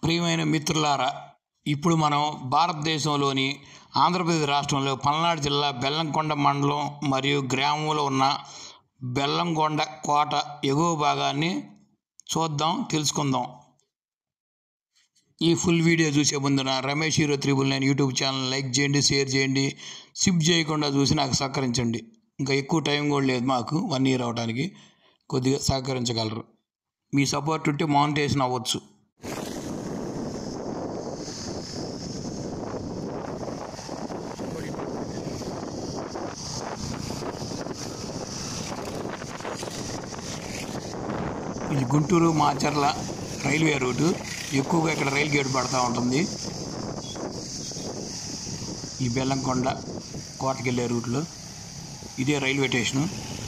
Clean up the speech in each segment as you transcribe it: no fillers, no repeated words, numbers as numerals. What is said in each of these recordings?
ప్రియమైన మిత్రులారా, ఇప్పుడు మనం భారతదేశంలోని ఆంధ్రప్రదేశ్ రాష్ట్రంలో పల్నాడు జిల్లా బెల్లంకొండ మండలం మరియు గ్రామంలో ఉన్న బెల్లంకొండ కోట ఎగువ భాగాన్ని తెలుసుకుందాం. ఈ ఫుల్ వీడియో చూసే ముందున Ramesh hero 999 YouTube channel like చేయండి, షేర్ చేయండి, స్కిప్ చేయకుండా చూసి నాకు సహకరించండి. ఇంకా ఎక్కువ టైం కూడా లేదు, మాకు 1 year అవడానికి కొద్దిగా సహకరించగలరు. మీ సపోర్ట్ ఉంటే మానిటైజేషన్ అవ్వచ్చు. ఇది గుంటూరు మాచర్ల రైల్వే రూటు. ఎక్కువగా ఇక్కడ రైలు గేట్ పడుతూ ఉంటుంది. ఈ బెల్లంకొండ కోటకి వెళ్ళే రూట్లో ఇదే railway station,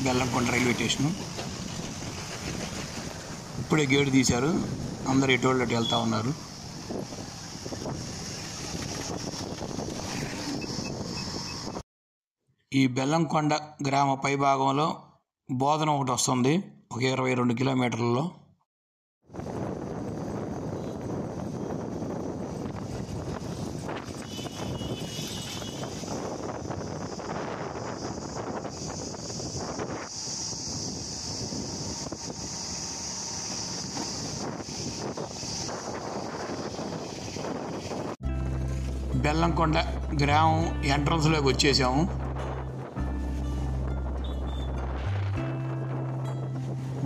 Bellamkonda railway station. ఇప్పుడే గేటు తీశారు, అందరు ఎటోళ్ళకి వెళ్తూ ఉన్నారు. ఈ బెల్లంకొండ గ్రామ పైభాగంలో బోధన ఒకటి వస్తుంది, ఒక 22 కిలోమీటర్లలో. బెల్లంకొండ గ్రామం ఎంట్రన్స్లోకి వచ్చేసాము.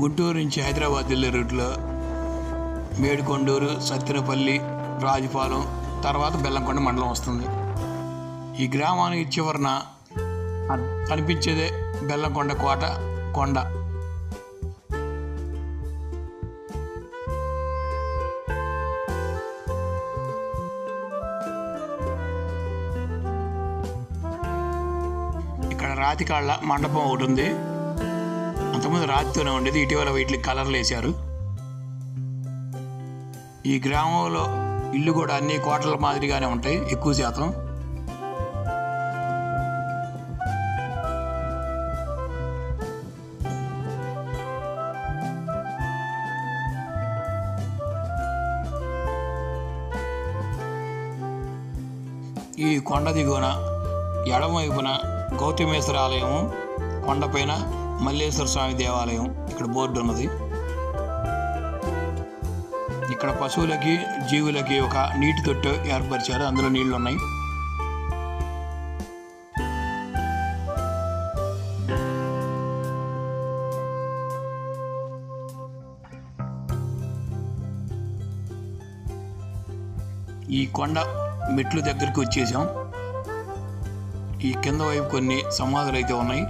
గుంటూరు నుంచి హైదరాబాద్ వెళ్ళే రూట్లో మేడికొండూరు, సత్తెనపల్లి, రాజుపాలెం, తర్వాత బెల్లంకొండ మండలం వస్తుంది. ఈ గ్రామానికి చివరన కనిపించేదే బెల్లంకొండ కోట కొండ. ఇక్కడ రాతికాళ్ళ మండపం ఒకటి ఉంది. అంతకుముందు రాతితోనే ఉండేది, ఇటీవల వీటికి కలర్లు వేశారు. ఈ గ్రామంలో ఇల్లు కూడా అన్ని కోటల మాదిరిగానే ఉంటాయి, ఎక్కువ శాతం. ఈ కొండ దిగువన ఎడమవైపున గౌతమేశ్వర ఆలయము, కొండపైన మల్లేశ్వర స్వామి దేవాలయం ఇక్కడ బోర్డు ఉన్నది. ఇక్కడ పశువులకి, జీవులకి ఒక నీటి తొట్టె ఏర్పరిచారు, అందులో నీళ్లు ఉన్నాయి. ఈ కొండ మెట్లు దగ్గరికి వచ్చేసాం. ఈ కింద వైపు కొన్ని సమాధులు అయితే ఉన్నాయి.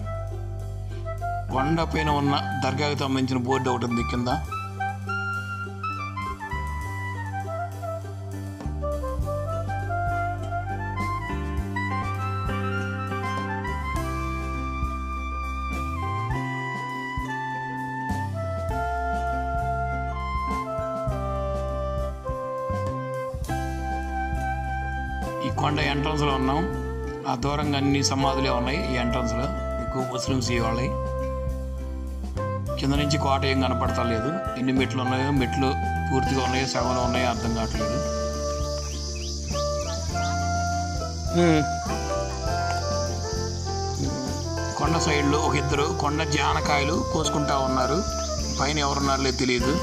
కొండ పైన ఉన్న దర్గాకు సంబంధించిన బోర్డు ఒకటి ఉంది కింద. ఈ కొండ ఎంట్రన్స్లో ఉన్నాం. ఆ దూరంగా అన్ని సమాధులే ఉన్నాయి. ఈ ఎంట్రన్స్లో ఎక్కువ ముస్లిమ్స్ వాళ్ళవి. కింద నుంచి కోట ఏం కనపడతలేదు. ఎన్ని మెట్లు ఉన్నాయో, మెట్లు పూర్తిగా ఉన్నాయో సగంలో ఉన్నాయో అర్థం కావట్లేదు. కొండ సైడ్లో ఒక ఇద్దరు కొండ జానకాయలు కోసుకుంటా ఉన్నారు. పైన ఎవరున్నారో తెలియదు.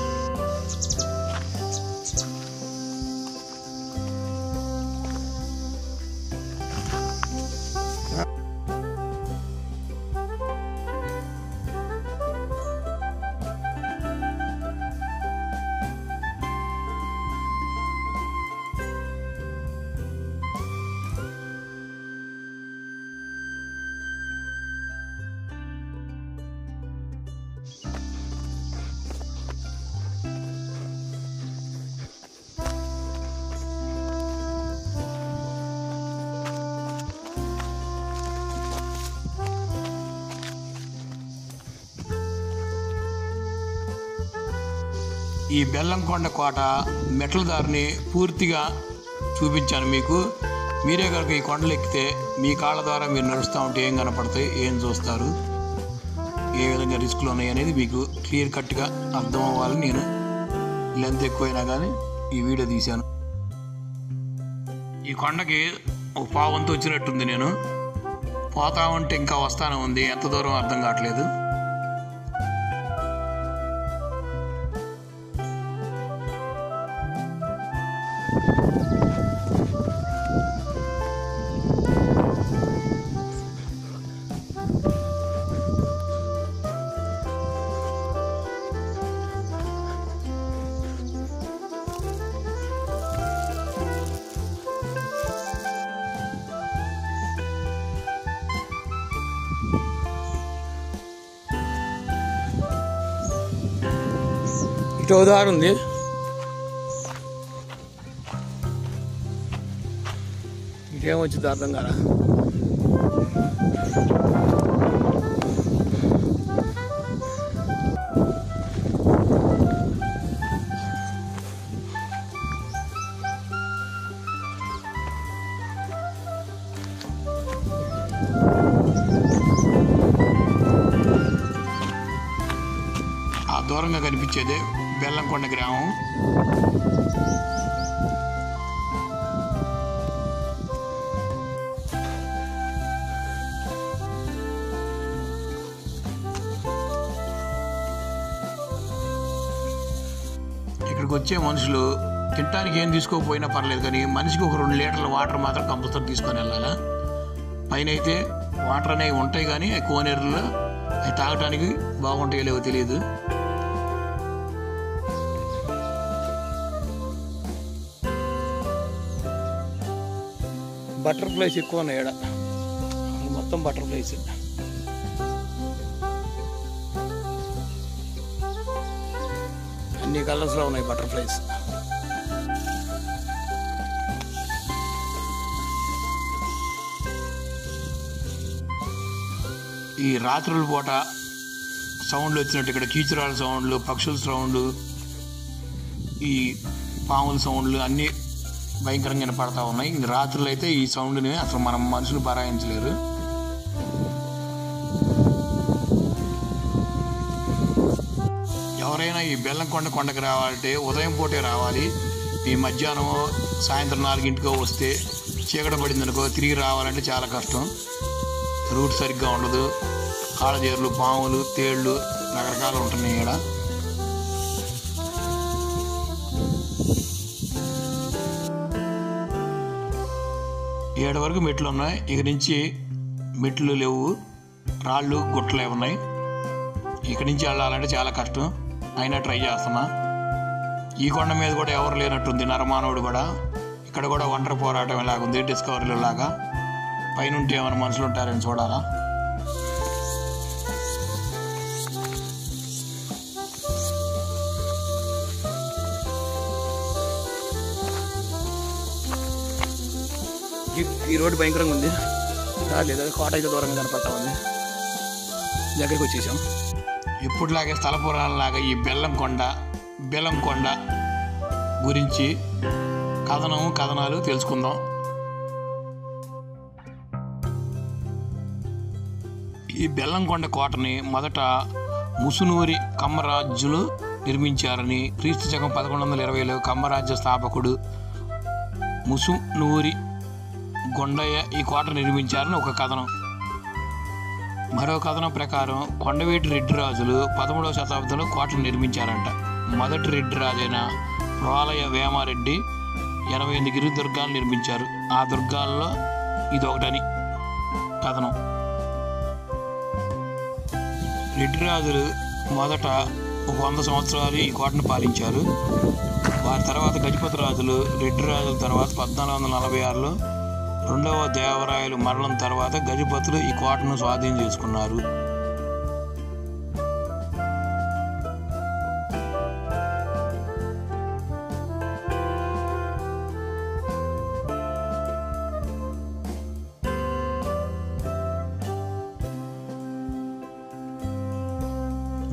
ఈ బెల్లంకొండ కోట మెట్ల దారిని పూర్తిగా చూపించాను మీకు. మీరే కనుక ఈ కొండలు ఎక్కితే మీ కాళ్ళ ద్వారా మీరు నడుస్తూ ఉంటే ఏం కనపడతాయి, ఏం చూస్తారు, ఏ విధంగా రిస్క్లు ఉన్నాయి అనేది మీకు క్లియర్ కట్గా అర్థం అవ్వాలని నేను లెంత్ ఎక్కువైనా కానీ ఈ వీడియో తీశాను. ఈ కొండకి ఒక పావంతు వచ్చినట్టుంది. నేను పోతా ఉంటే ఇంకా వస్తానే ఉంది, ఎంత దూరం అర్థం కావట్లేదు. ఇటు దారి ఉంది. ఇటేమొచ్చింది అర్థం కాదా. ఆ దూరంగా కనిపించేదే బెల్లంకొండ గ్రామం. ఇక్కడికి వచ్చే మనుషులు తినడానికి ఏం తీసుకోకపోయినా పర్లేదు, కానీ మనిషికి ఒక 2 లీటర్ల వాటర్ మాత్రం కంపల్సరీ తీసుకొని వెళ్ళాలా. పైన అయితే వాటర్ అనేవి ఉంటాయి, కానీ కోనేరులో అవి తాగటానికి బాగుంటాయో లేవో తెలియదు. బటర్ఫ్లైస్ ఎక్కువ ఉన్నాయి ఇక్కడ, మొత్తం బటర్ఫ్లైస్. అన్ని కలర్స్లో ఉన్నాయి బటర్ఫ్లైస్. ఈ రాత్రుల పూట సౌండ్లు వచ్చినట్టు ఇక్కడ కీచురాల సౌండ్లు, పక్షుల సౌండ్లు, ఈ పాముల సౌండ్లు అన్నీ భయంకరంగా వినపడతా ఉన్నాయి. ఇంక రాత్రులు అయితే ఈ సౌండ్ని అసలు మనం మనుషులు భరాయించలేరు. ఎవరైనా ఈ బెల్లంకొండ కొండకి రావాలంటే ఉదయం పూటే రావాలి. ఈ మధ్యాహ్నం సాయంత్రం 4 వస్తే చీకటి పడిందనుకో తిరిగి రావాలంటే చాలా కష్టం. రూట్ సరిగ్గా ఉండదు. కాళ్ళజేర్లు, పాములు, తేళ్ళు రకరకాలు ఉంటున్నాయి ఇక్కడ. ఏడు వరకు మెట్లు ఉన్నాయి. ఇక నుంచి మెట్లు లేవు, రాళ్ళు గుట్టలే ఉన్నాయి. ఇక్కడి నుంచి వెళ్ళాలంటే చాలా కష్టం, అయినా ట్రై చేస్తున్నా. ఈ కొండ మీద కూడా ఎవరు లేనట్టుంది, నరమానవుడు కూడా. ఇక్కడ కూడా ఒంటరి పోరాటం ఇలాగుంది, డిస్కవరీలో లాగా. పైనుంటే ఏమైనా మనుషులు ఉంటారని చూడాలా. ఈ రోడ్డు భయంకరంగా ఉంది, రాలేదు. కోట అయితే దూరంగా కనపడతా ఉంది. దగ్గరికి వచ్చేసాం. ఇప్పుడులాగే స్థల పురాణాలాగా ఈ బెల్లంకొండ గురించి కథనాలు తెలుసుకుందాం. ఈ బెల్లంకొండ కోటని మొదట ముసునూరి కమ్మరాజులు నిర్మించారని, క్రీస్తు శకం 1120లో కమ్మరాజ్య స్థాపకుడు ముసునూరి కొండయ్య ఈ కోట నిర్మించారని ఒక కథనం. మరో కథనం ప్రకారం కొండవీటి రెడ్డి రాజులు 13వ శతాబ్దంలో కోటను నిర్మించారంట. మొదటి రెడ్డి రాజైన రోలయ వేమారెడ్డి 88 గిరి దుర్గాలు నిర్మించారు. ఆ దుర్గాల్లో ఇదొకటని కథనం. రెడ్డి రాజులు మొదట 100 సంవత్సరాలు ఈ కోటను పాలించారు. వారి తర్వాత గజపతి రాజులు, రెడ్డి రాజుల తర్వాత 1446లో 2వ దేవరాయలు మరణం తర్వాత గజపతులు ఈ కోటను స్వాధీనం చేసుకున్నారు.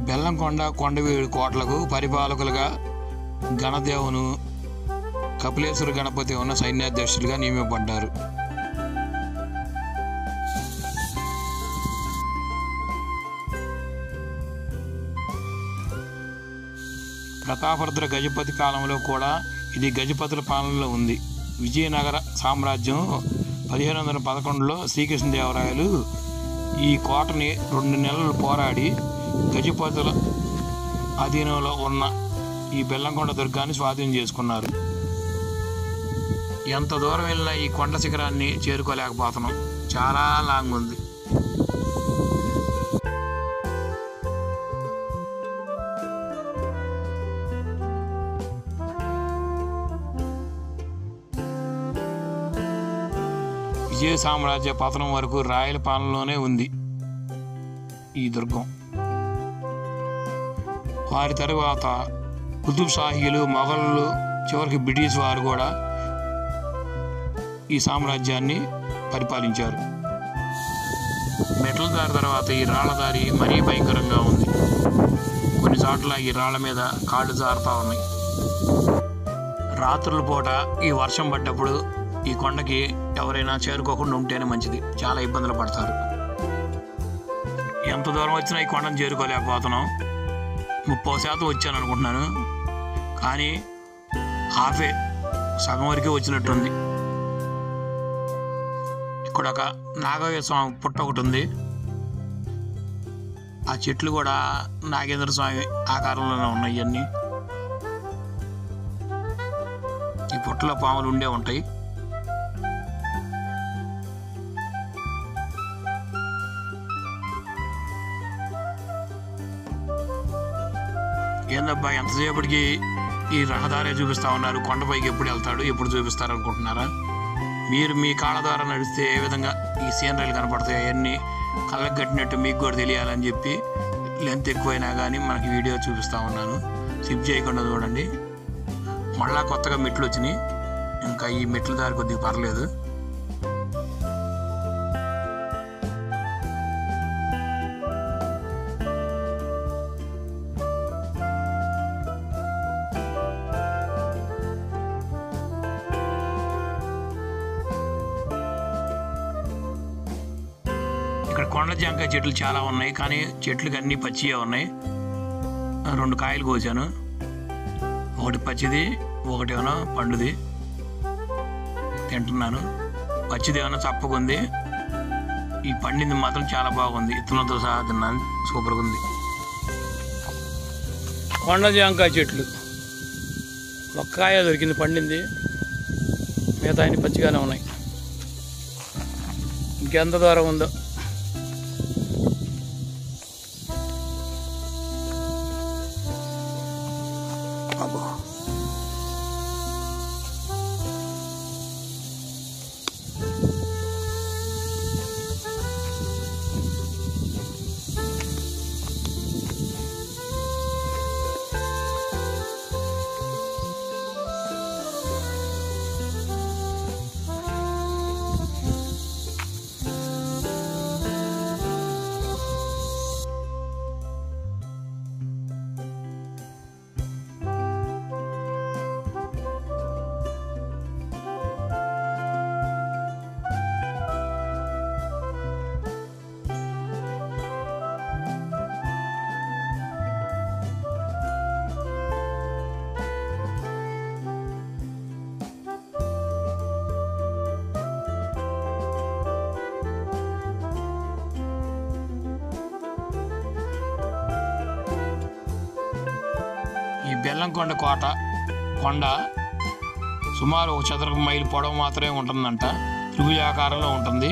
బెల్లంకొండ, కొండవీడు కోటలకు పరిపాలకులుగా గణదేవును, కపిలేశ్వర గణపతి ఉన్న సైన్యాధ్యక్షులుగా నియమింపబడ్డారు. ప్రతాపరుద్ర గజపతి కాలంలో కూడా ఇది గజపతుల పాలనలో ఉంది. విజయనగర సామ్రాజ్యం 1511లో శ్రీకృష్ణదేవరాయలు ఈ కోటని 2 నెలలు పోరాడి గజపతుల అధీనంలో ఉన్న ఈ బెల్లంకొండ దుర్గాన్ని స్వాధీనం చేసుకున్నారు. ఎంత దూరం వెళ్ళినా ఈ కొండ శిఖరాన్ని చేరుకోలేకపోతున్నాం, చాలా లాంగ్ ఉంది. విజయ సామ్రాజ్య పతనం వరకు రాయల పాలనలోనే ఉంది ఈ దుర్గం. వారి తరువాత కుతుబ్ షాహీలు, మొఘలు, చివరికి బ్రిటిష్ వారు కూడా ఈ సామ్రాజ్యాన్ని పరిపాలించారు. మెట్ల దారి తర్వాత ఈ రాళ్లదారి మరీ భయంకరంగా ఉంది. కొన్ని చోట్ల ఈ రాళ్ల మీద కాళ్ళు జారుతూ ఉన్నాయి. రాత్రుల పూట ఈ వర్షం పడ్డప్పుడు ఈ కొండకి ఎవరైనా చేరుకోకుండా ఉంటేనే మంచిది, చాలా ఇబ్బందులు పడతారు. ఎంత దూరం వచ్చినా ఈ కొండను చేరుకోలేకపోతున్నాం. 30% వచ్చాను అనుకుంటున్నాను, కానీ హాఫే, సగం వరకే వచ్చినట్టుంది. ఇక్కడ ఒక నాగయ్య స్వామి పుట్ట ఒకటి ఉంది. ఆ చెట్లు కూడా నాగేంద్ర స్వామి ఆకారంలోనే ఉన్నాయి. అన్నీ ఈ పుట్టలో పాములు ఉండే ఉంటాయి. ఏందబ్బా ఎంతసేపటికి ఈ రహదారే చూపిస్తూ ఉన్నారు, కొండపైకి ఎప్పుడు వెళ్తాడు, ఎప్పుడు చూపిస్తారు అనుకుంటున్నారా? మీరు మీ కాళ్ళ ద్వారా నడిస్తే ఏ విధంగా ఈ సీనరీలు కనపడతాయి అవన్నీ కళ్ళకు కట్టినట్టు మీకు కూడా తెలియాలని చెప్పి లెంత్ ఎక్కువైనా కానీ మనకి వీడియో చూపిస్తూ ఉన్నాను. స్కిప్ చేయకుండా చూడండి. మళ్ళా కొత్తగా మెట్లు వచ్చినాయి, ఇంకా ఈ మెట్ల దారి కొద్దిగా పర్లేదు. ఇక్కడ కొండ జాంకాయ చెట్లు చాలా ఉన్నాయి, కానీ చెట్లకి అన్నీ పచ్చిగా ఉన్నాయి. 2 కాయలు కోసాను, ఒకటి పచ్చిది, ఒకటి ఏమన్నా పండుది. తింటున్నాను. పచ్చిది ఏమన్నా చప్పకుంది, ఈ పండింది మాత్రం చాలా బాగుంది. ఇత్తనాలతో సహా తిన్నాను, సూపర్గా ఉంది. కొండ జాంకాయ చెట్లు ఒక్క కాయ దొరికింది, పండింది. మిగతా అన్ని పచ్చిగానే ఉన్నాయి. ఇంకెంత దూరం ఉందో. బెల్లంకొండ కోట కొండ సుమారు 1 చదరపు మైలు పొడవు మాత్రమే ఉంటుందంట. త్రిభుజాకారంలో ఉంటుంది,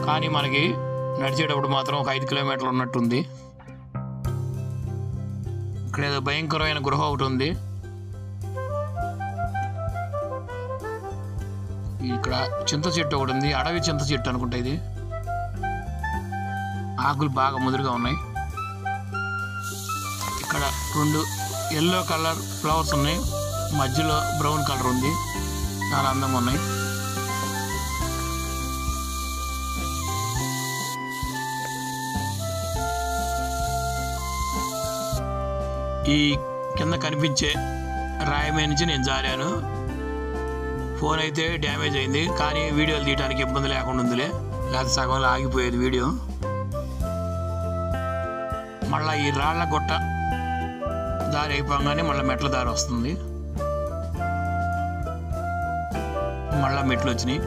కానీ మనకి నడిచేటప్పుడు మాత్రం ఒక 5 కిలోమీటర్లు ఉన్నట్టుంది. ఇక్కడ ఏదో భయంకరమైన గృహ ఒకటి ఉంది. ఇక్కడ చింత చెట్టు ఒకటి ఉంది, అడవి చింత చెట్టు అనుకుంటా. ఇది ఆకులు బాగా ముదురుగా ఉన్నాయి. ఇక్కడ 2 ఎల్లో కలర్ ఫ్లవర్స్ ఉన్నాయి, మధ్యలో బ్రౌన్ కలర్ ఉంది, చాలా అందంగా ఉన్నాయి. ఈ కింద కనిపించే రాయి మీద నుంచి నేను జారాను. ఫోన్ అయితే డ్యామేజ్ అయింది, కానీ వీడియోలు తీయడానికి ఇబ్బంది లేకుండా ఉందిలే, లేకపోతే సగంలో ఆగిపోయేది వీడియో. మళ్ళీ ఈ రాళ్ల గుట్ట దారి అయిపోగానే మళ్ళీ మెట్ల దారి వస్తుంది. మళ్ళా మెట్లు వచ్చినాయి.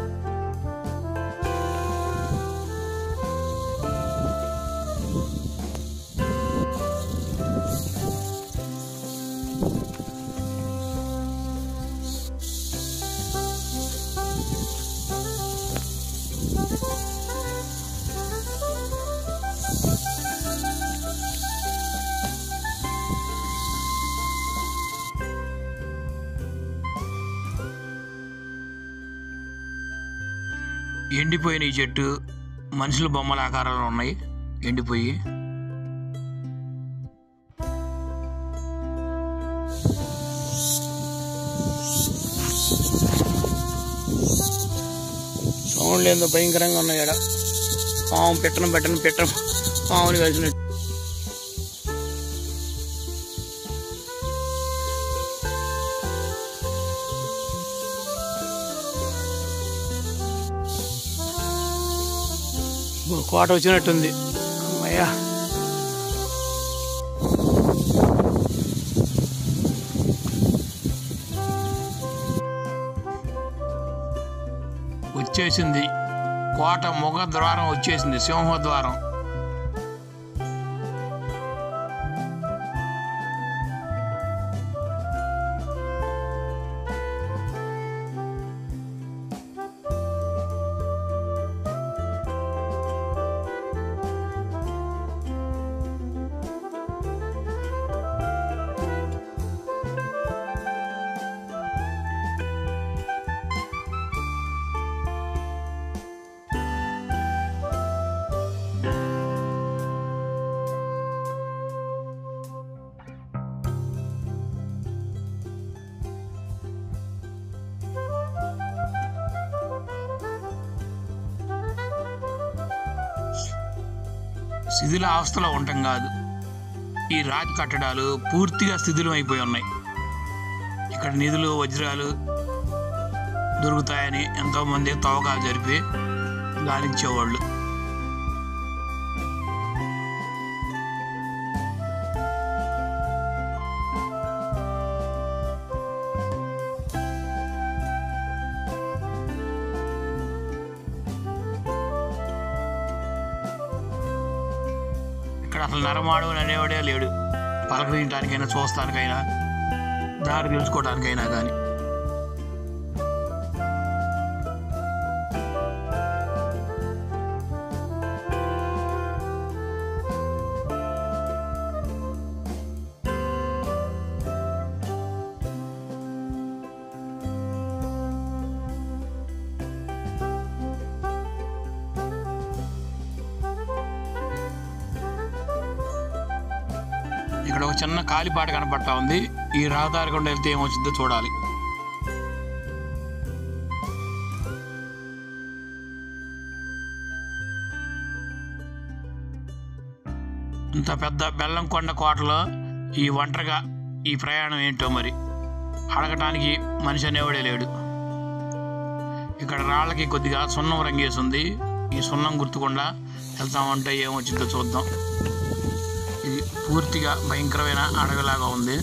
ఎండిపోయిన ఈ చెట్టు మనుషుల బొమ్మల ఆకారంలో ఉన్నాయి. ఎండిపోయి సౌండ్లు ఏందో భయంకరంగా ఉన్నాయి. ఇక్కడ పాము పెట్టను పాముని కలిసినట్టు. కోట వచ్చినట్టుంది. అమ్మయ్యా, వచ్చేసింది కోట ముఖ ద్వారం వచ్చేసింది, సింహద్వారం. శిథిల అవస్థలో ఉండటం కాదు, ఈ రాతి కట్టడాలు పూర్తిగా శిథిలం అయిపోయి ఉన్నాయి. ఇక్కడ నిధులు వజ్రాలు దొరుకుతాయని ఎంతోమంది తవ్వకాలు జరిపి గాలించేవాళ్ళు. ఇక్కడ అసలు నరమాడు అనేవాడే లేడు. పలకరించడానికైనా, చూస్తానికైనా, దారి తెలుసుకోవడానికైనా కానీ. ఇక్కడ ఒక చిన్న కాలిపాట కనపడతా ఉంది. ఈ రహదారి గుండా వెళ్తే ఏమొచ్చిందో చూడాలి. ఇంత పెద్ద బెల్లంకొండ కోటలో ఈ ఒంటరిగా ఈ ప్రయాణం ఏంటో మరి. అడగటానికి మనిషి అనేవాడే లేడు. ఇక్కడ రాళ్ళకి కొద్దిగా సున్నం రంగేసి ఉంది. ఈ సున్నం గుర్తుకుండా వెళ్తామంటే ఏమొచ్చిందో చూద్దాం. ఇది పూర్తిగా భయంకరమైన అడవిలాగా ఉంది.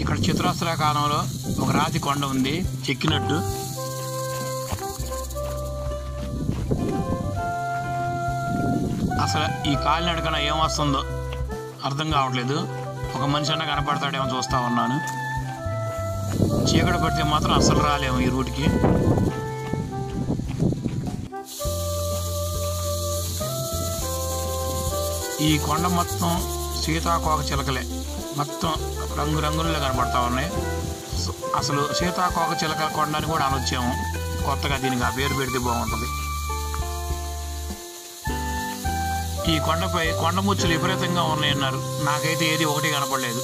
ఇక్కడ చతురస్రాకారంలో ఒక రాతి కొండ ఉంది చెక్కినట్టు. అసలు ఈ కాలినడకన ఏమొస్తుందో అర్థం కావట్లేదు. ఒక మనిషి అన్న కనపడతాడేమో చూస్తా ఉన్నాను. చీకటి పడితే మాత్రం అసలు రాలేము ఈ రూట్కి. ఈ కొండ మొత్తం సీతాకోక చిలకలే, మొత్తం రంగురంగుల్లో కనపడతా ఉన్నాయి. అసలు సీతాకోక చిలకల కొండ అని కూడా అనొచ్చాము. కొత్తగా దీనికి ఆ పేరు పెడితే బాగుంటుంది. ఈ కొండపై కొండ ముచ్చులు విపరీతంగా ఉన్నాయన్నారు. నాకైతే ఏది ఒకటి కనపడలేదు.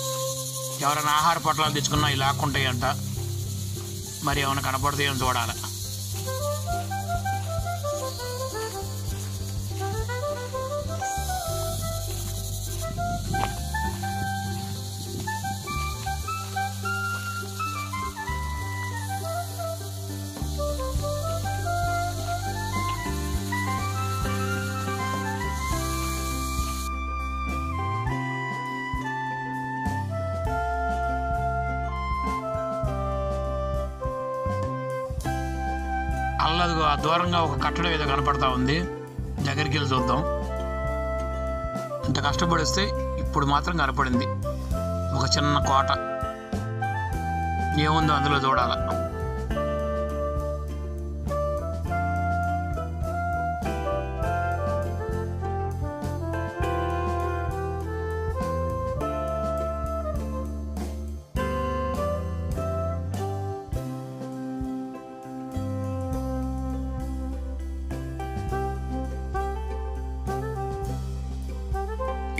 ఎవరైనా ఆహార పొట్లాలు తెచ్చుకున్నా ఇలా లాక్కుంటాయంట. మరి ఏమైనా కనపడతాయో చూడాలి. అల్లదిగో ఆ దూరంగా ఒక కట్టడం ఏదో కనపడతా ఉంది. దగ్గరికి వెళ్ళి చూద్దాం. ఇంత కష్టపడి వస్తే ఇప్పుడు మాత్రం కనపడింది ఒక చిన్న కోట. ఏముందో అందులో చూడాల.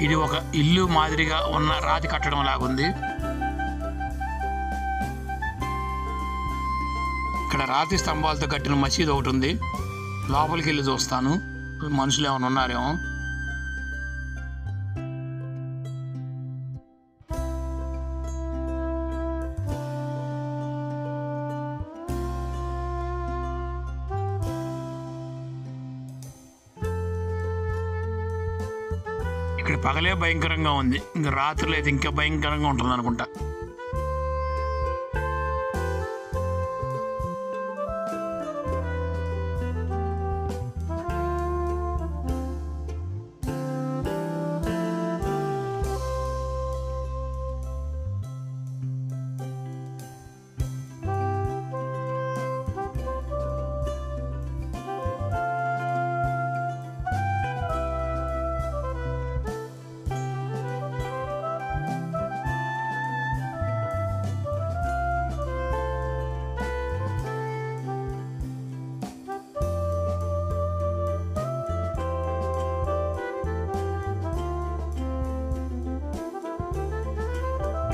ఇది ఒక ఇల్లు మాదిరిగా ఉన్న రాతి కట్టడం లాగుంది. ఇక్కడ రాతి స్తంభాలతో కట్టిన మసీదు ఒకటి ఉంది. లోపలికి వెళ్ళి చూస్తాను మనుషులు ఏమైనా ఉన్నారేమో. ఇక్కడ పగలే భయంకరంగా ఉంది, ఇంకా రాత్రులు అయితే ఇంకా భయంకరంగా ఉంటుంది అనుకుంటా.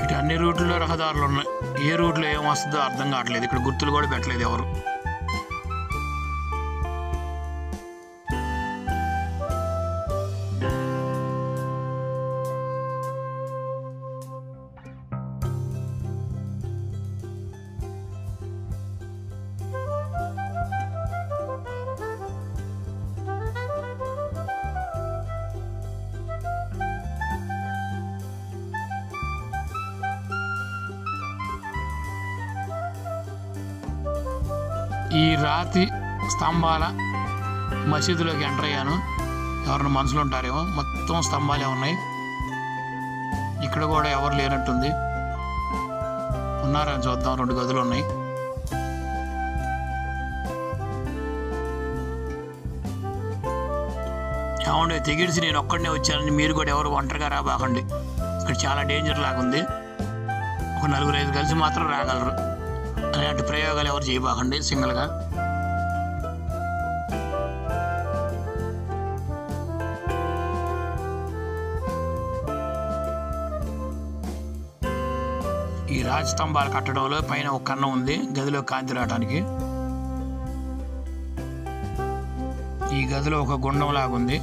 ఇటు అన్ని రూట్లో రహదారులు ఉన్నాయి. ఏ రూట్లో ఏం వస్తుందో అర్థం కావట్లేదు. ఇక్కడ గుర్తులు కూడా పెట్టలేదు ఎవరు. ఈ రాతి స్తంభాల మసీదులోకి ఎంటర్ అయ్యాను. ఎవరైనా మనుషులు ఉంటారేమో. మొత్తం స్తంభాలే ఉన్నాయి. ఇక్కడ కూడా ఎవరు లేనట్టుంది. ఉన్నారని చూద్దాం. 2 గదులు ఉన్నాయి. ఏమంటే తెగిడిసి నేను ఒక్కడనే వచ్చానని మీరు కూడా ఎవరు ఒంటరిగా రాబాకండి. ఇక్కడ చాలా డేంజర్ లాగుంది. ఒక 4-5 కలిసి మాత్రం రాగలరు. అలాంటి ప్రయోగాలు ఎవరు చేయబాకండి సింగిల్గా. ఈ రాతి స్తంభాలు కట్టడంలో పైన ఒక కన్నం ఉంది, గదిలో కాంతి రావడానికి. ఈ గదిలో ఒక గుండం లాగుంది.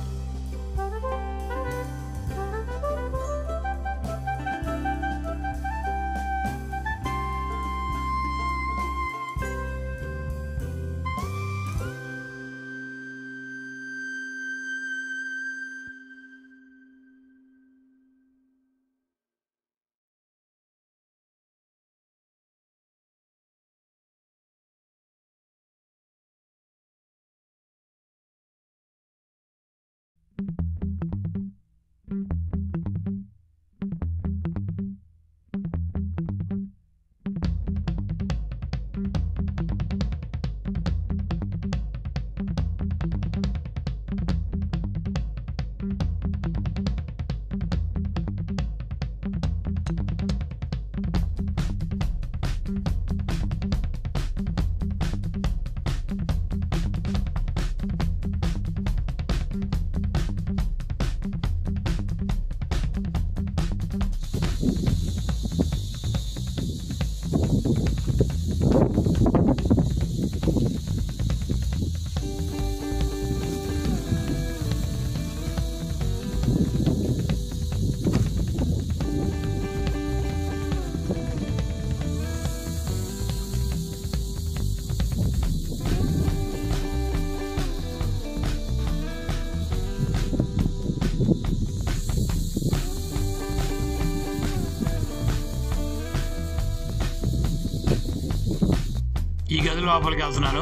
ఈ గది లోపలికి వెళ్తున్నాను.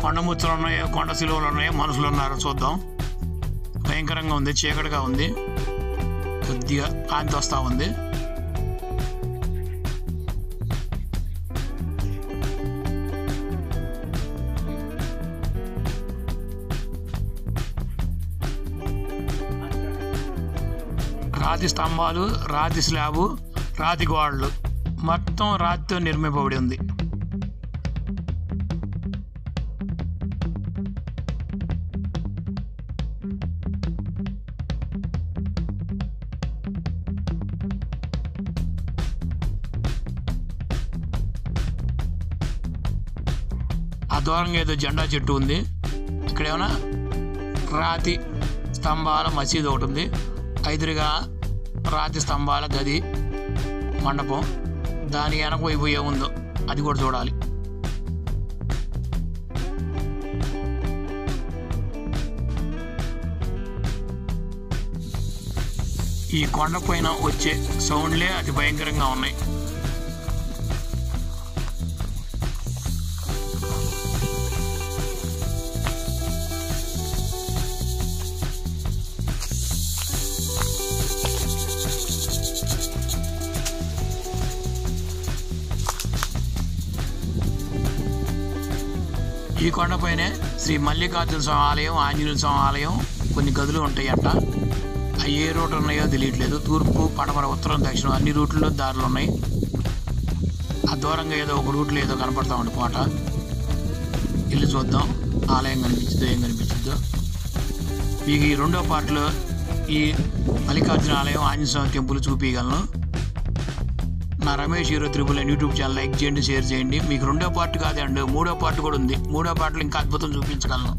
కొండముచ్చులు ఉన్నాయో కొండ శిలువలు ఉన్నాయో మనుషులు ఉన్నారో చూద్దాం. భయంకరంగా ఉంది, చీకటిగా ఉంది, కొద్దిగా కాంతి వస్తూ ఉంది. రాతి స్తంభాలు, రాతి స్లాబు, రాతి గోడలు, మొత్తం రాతితో నిర్మింపబడి ఉంది. ఆ దూరంగా ఏదో జెండా చెట్టు ఉంది. ఇక్కడ ఏమైనా రాతి స్తంభాల మసీదు ఒకటి ఉంది. ఎదురుగా రాతి స్తంభాల గది మండపం, దాని వెనక వైపు ఏముందో అది కూడా చూడాలి. ఈ కొండ పైన వచ్చే సౌండ్లే అతి భయంకరంగా ఉన్నాయి. ఈ కొండపైనే శ్రీ మల్లికార్జున స్వామి ఆలయం, ఆంజనేయ స్వామి ఆలయం, కొన్ని గదులు ఉంటాయంట. అవి ఏ రూట్ ఉన్నాయో తెలియట్లేదు. తూర్పు, పడమర, ఉత్తరం, దక్షిణం అన్ని రూట్లలో దారులు ఉన్నాయి. ఆ దూరంగా ఏదో ఒక రూట్లో ఏదో కనపడతా ఉంది కోట. వెళ్ళి చూద్దాం ఆలయం కనిపించుద్దో ఏం కనిపించుద్దో. మీకు ఈ రెండో పార్ట్లో ఈ మల్లికార్జున ఆలయం, ఆంజనేయ స్వామి టెంపుల్ చూపించగలను. నా Ramesh hero triple YouTube channel like చేయండి, షేర్ చేయండి. మీకు రెండో పార్ట్ కాదండి, మూడో పార్ట్ కూడా ఉంది. మూడో పార్ట్లో ఇంకా అద్భుతం చూపించగలను.